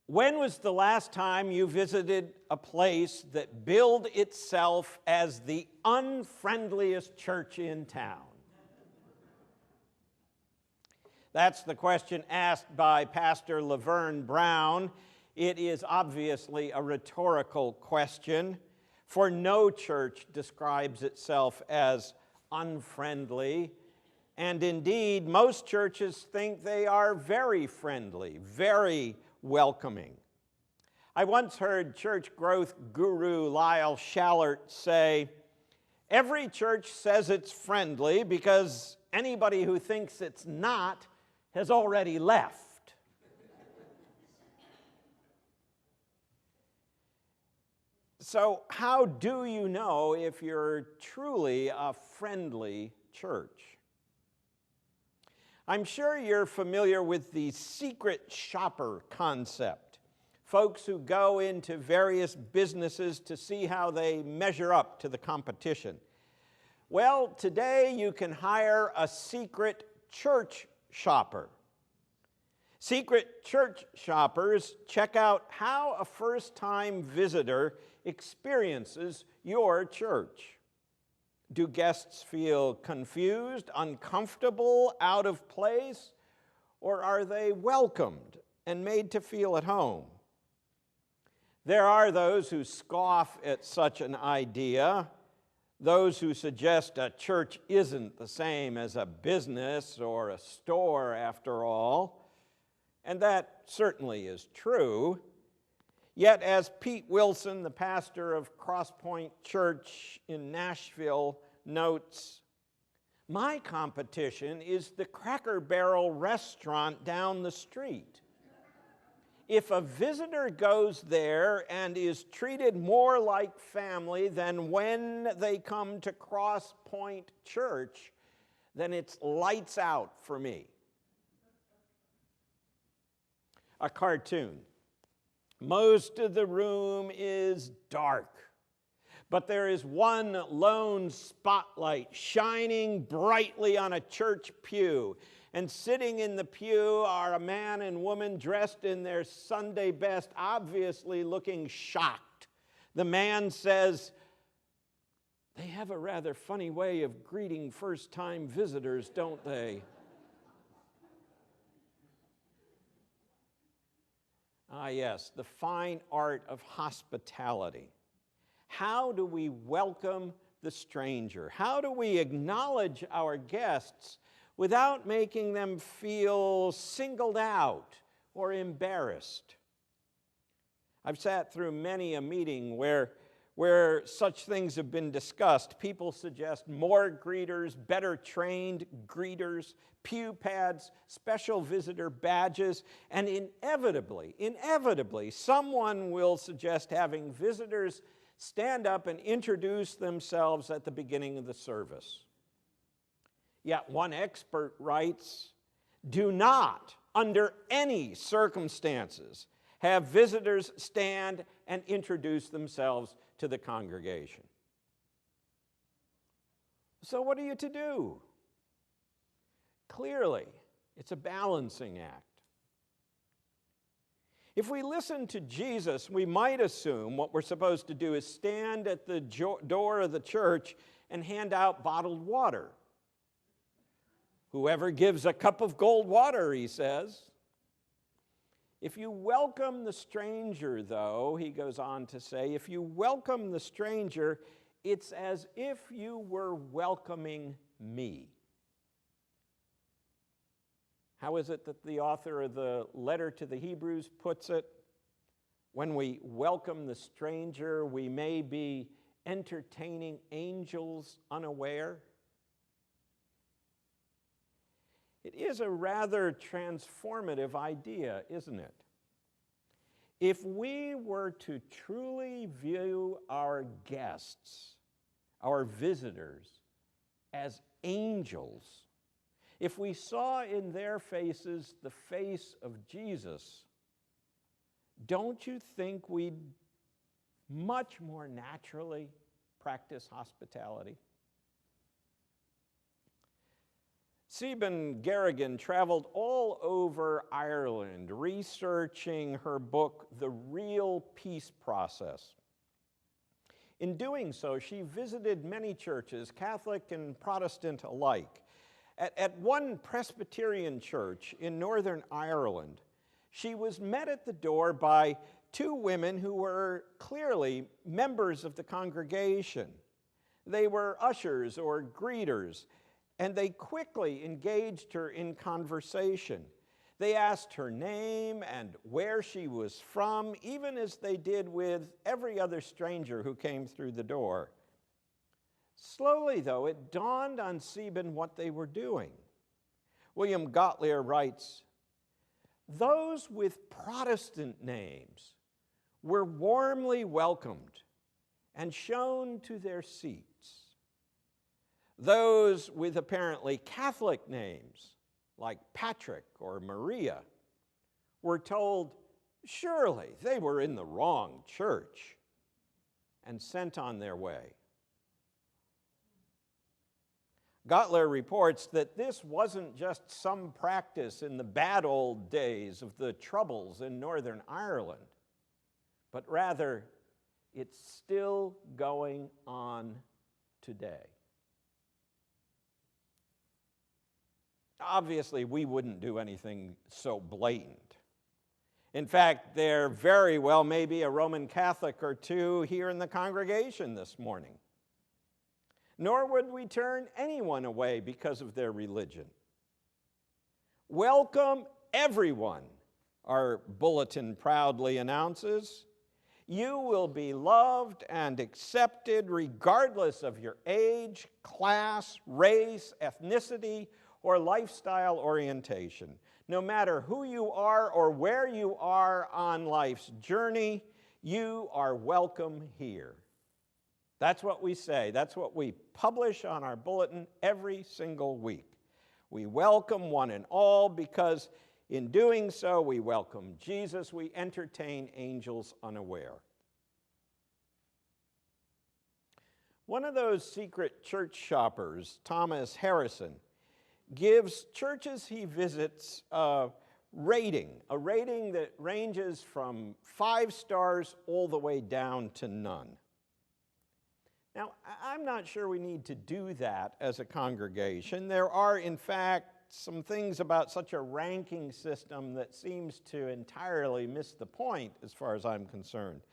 When was the last time you visited a place that billed itself as the unfriendliest church in town? That's the question asked by Pastor Laverne Brown. It is obviously a rhetorical question, for no church describes itself as unfriendly. And indeed, most churches think they are very friendly, very welcoming. I once heard church growth guru Lyle Shallert say, "Every church says it's friendly because anybody who thinks it's not has already left." So how do you know if you're truly a friendly church? I'm sure you're familiar with the secret shopper concept. Folks who go into various businesses to see how they measure up to the competition. Well, today you can hire a secret church shopper. Secret church shoppers check out how a first-time visitor experiences your church. Do guests feel confused, uncomfortable, out of place, or are they welcomed and made to feel at home? There are those who scoff at such an idea, those who suggest a church isn't the same as a business or a store after all, and that certainly is true. Yet, as Pete Wilson, the pastor of Crosspoint Church in Nashville, notes, "My competition is the Cracker Barrel restaurant down the street. If a visitor goes there and is treated more like family than when they come to Crosspoint Church, then it's lights out for me." A cartoon. Most of the room is dark, but there is one lone spotlight shining brightly on a church pew. And sitting in the pew are a man and woman dressed in their Sunday best, obviously looking shocked. The man says, "They have a rather funny way of greeting first-time visitors, don't they?" Ah, yes, the fine art of hospitality. How do we welcome the stranger? How do we acknowledge our guests without making them feel singled out or embarrassed? I've sat through many a meeting where such things have been discussed. People suggest more greeters, better trained greeters, pew pads, special visitor badges, and inevitably, someone will suggest having visitors stand up and introduce themselves at the beginning of the service. Yet one expert writes, "Do not, under any circumstances, have visitors stand and introduce themselves to the congregation." So what are you to do? Clearly, it's a balancing act. If we listen to Jesus, we might assume what we're supposed to do is stand at the door of the church and hand out bottled water. "Whoever gives a cup of cold water," he says. If you welcome the stranger, though, he goes on to say, if you welcome the stranger, it's as if you were welcoming me. How is it that the author of the letter to the Hebrews puts it? When we welcome the stranger, we may be entertaining angels unaware. It is a rather transformative idea, isn't it? If we were to truly view our guests, our visitors, as angels, if we saw in their faces the face of Jesus, don't you think we'd much more naturally practice hospitality? Sieben Garrigan traveled all over Ireland researching her book, The Real Peace Process. In doing so, she visited many churches, Catholic and Protestant alike. At one Presbyterian church in Northern Ireland, she was met at the door by two women who were clearly members of the congregation. They were ushers or greeters, and they quickly engaged her in conversation. They asked her name and where she was from, even as they did with every other stranger who came through the door. Slowly, though, it dawned on Sieben what they were doing. William Gottlieb writes, "Those with Protestant names were warmly welcomed and shown to their seats. Those with apparently Catholic names, like Patrick or Maria, were told surely they were in the wrong church and sent on their way." Gottlieb reports that this wasn't just some practice in the bad old days of the Troubles in Northern Ireland, but rather it's still going on today. Obviously, we wouldn't do anything so blatant. In fact, there very well may be a Roman Catholic or two here in the congregation this morning. Nor would we turn anyone away because of their religion. "Welcome everyone," our bulletin proudly announces. "You will be loved and accepted regardless of your age, class, race, ethnicity, or lifestyle orientation. No matter who you are or where you are on life's journey, you are welcome here." That's what we say. That's what we publish on our bulletin every single week. We welcome one and all because in doing so, we welcome Jesus. We entertain angels unaware. One of those secret church shoppers, Thomas Harrison, gives churches he visits a rating that ranges from 5 stars all the way down to none. Now, I'm not sure we need to do that as a congregation. There are, in fact, some things about such a ranking system that seems to entirely miss the point as far as I'm concerned.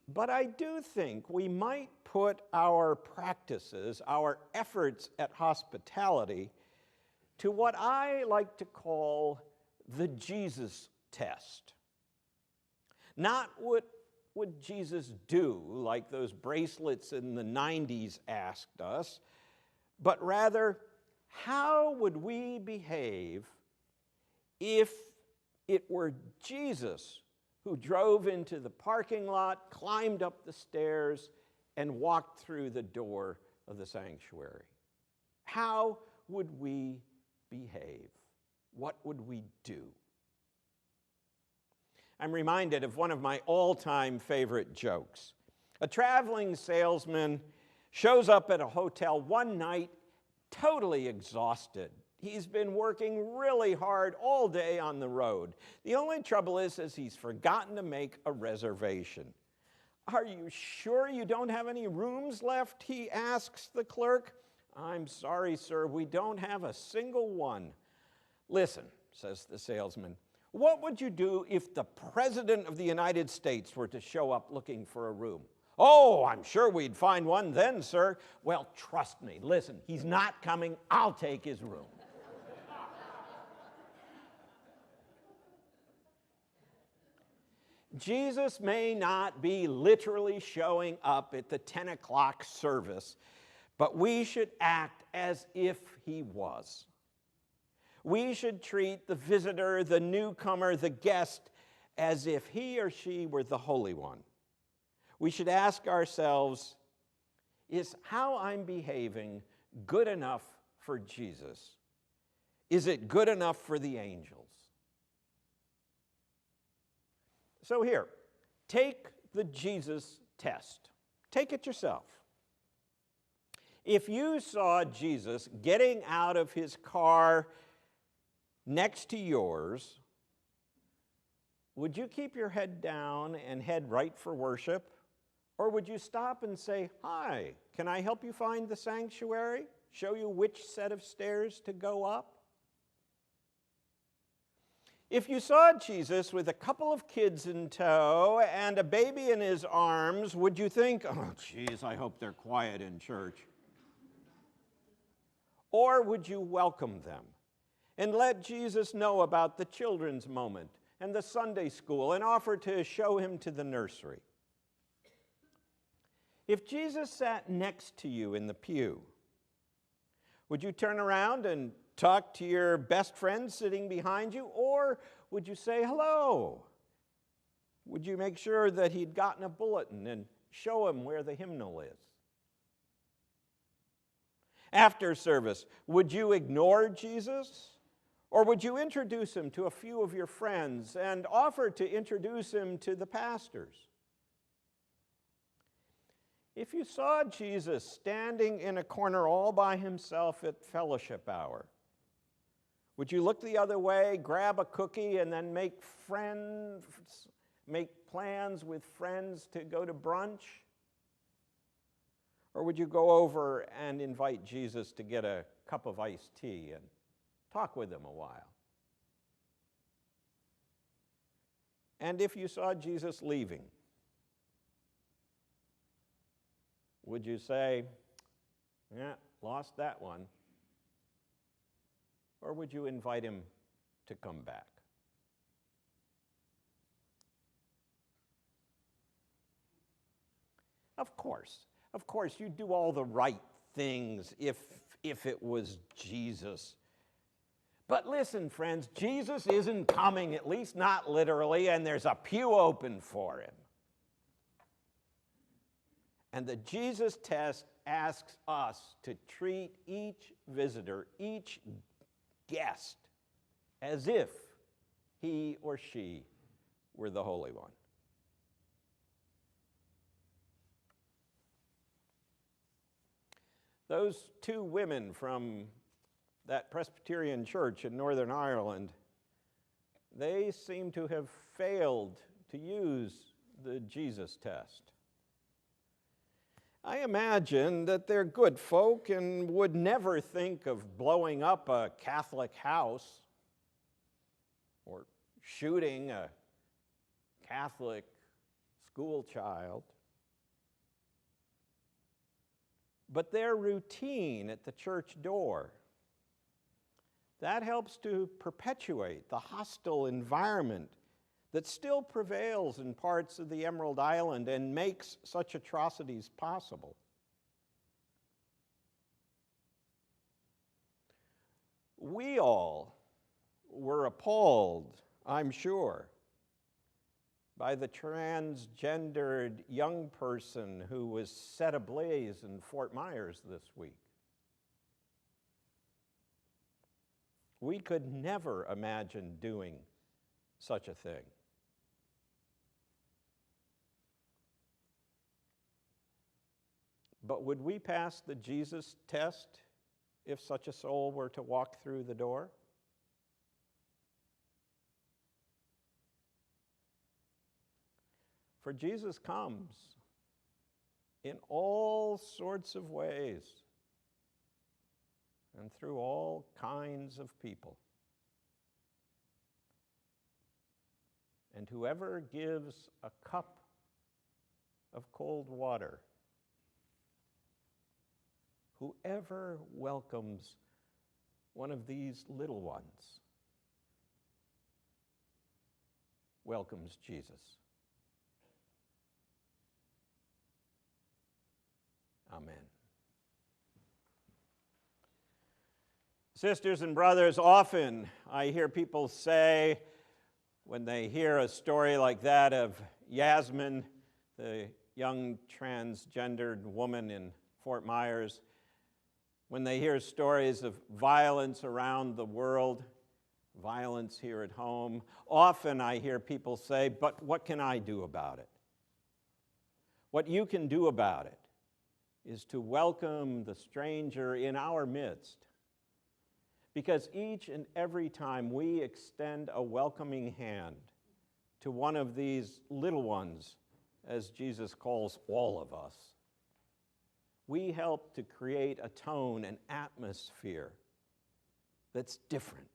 But I do think we might put our practices, our efforts at hospitality, to what I like to call the Jesus test. Not what would Jesus do, like those bracelets in the 90s asked us, but rather, how would we behave if it were Jesus who drove into the parking lot, climbed up the stairs, and walked through the door of the sanctuary? How would we behave? What would we do? I'm reminded of one of my all-time favorite jokes. A traveling salesman shows up at a hotel one night totally exhausted. He's been working really hard all day on the road. The only trouble is he's forgotten to make a reservation. "Are you sure you don't have any rooms left?" he asks the clerk. "I'm sorry, sir, we don't have a single one." "Listen," says the salesman, "what would you do if the President of the United States were to show up looking for a room?" "Oh, I'm sure we'd find one then, sir." "Well, trust me, listen, he's not coming. I'll take his room." Jesus may not be literally showing up at the 10 o'clock service, but we should act as if he was. We should treat the visitor, the newcomer, the guest, as if he or she were the Holy One. We should ask ourselves, is how I'm behaving good enough for Jesus? Is it good enough for the angels? So here, take the Jesus test. Take it yourself. If you saw Jesus getting out of his car next to yours, would you keep your head down and head right for worship? Or would you stop and say, "Hi, can I help you find the sanctuary? Show you which set of stairs to go up?" If you saw Jesus with a couple of kids in tow and a baby in his arms, would you think, "Oh, geez, I hope they're quiet in church"? Or would you welcome them and let Jesus know about the children's moment and the Sunday school and offer to show him to the nursery? If Jesus sat next to you in the pew, would you turn around and talk to your best friend sitting behind you, or would you say hello? Would you make sure that he'd gotten a bulletin and show him where the hymnal is? After service, would you ignore Jesus? Or would you introduce him to a few of your friends and offer to introduce him to the pastors? If you saw Jesus standing in a corner all by himself at fellowship hour, would you look the other way, grab a cookie, and then make plans with friends to go to brunch? Or would you go over and invite Jesus to get a cup of iced tea and talk with him a while? And if you saw Jesus leaving, would you say, "Yeah, lost that one"? Or would you invite him to come back? Of course, you'd do all the right things if it was Jesus. But listen, friends, Jesus isn't coming, at least not literally, and there's a pew open for him. And the Jesus test asks us to treat each visitor, each guest, as if he or she were the Holy One. Those two women from that Presbyterian church in Northern Ireland, they seem to have failed to use the Jesus test. I imagine that they're good folk and would never think of blowing up a Catholic house or shooting a Catholic school child. But their routine at the church door, that helps to perpetuate the hostile environment that still prevails in parts of the Emerald Island and makes such atrocities possible. We all were appalled, I'm sure, by the transgendered young person who was set ablaze in Fort Myers this week. We could never imagine doing such a thing. But would we pass the Jesus test if such a soul were to walk through the door? For Jesus comes in all sorts of ways and through all kinds of people. And whoever gives a cup of cold water, whoever welcomes one of these little ones, welcomes Jesus. Amen. Sisters and brothers, often I hear people say, when they hear a story like that of Yasmin, the young transgendered woman in Fort Myers, when they hear stories of violence around the world, violence here at home, often I hear people say, "But what can I do about it?" What you can do about it is to welcome the stranger in our midst. Because each and every time we extend a welcoming hand to one of these little ones, as Jesus calls all of us, we help to create a tone, an atmosphere that's different.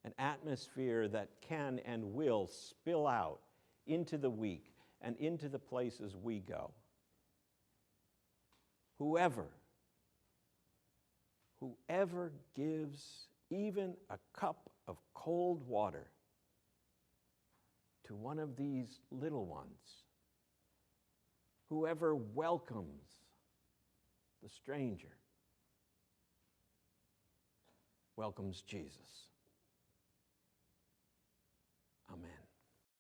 An atmosphere that can and will spill out into the week and into the places we go. Whoever gives even a cup of cold water to one of these little ones, whoever welcomes the stranger, welcomes Jesus.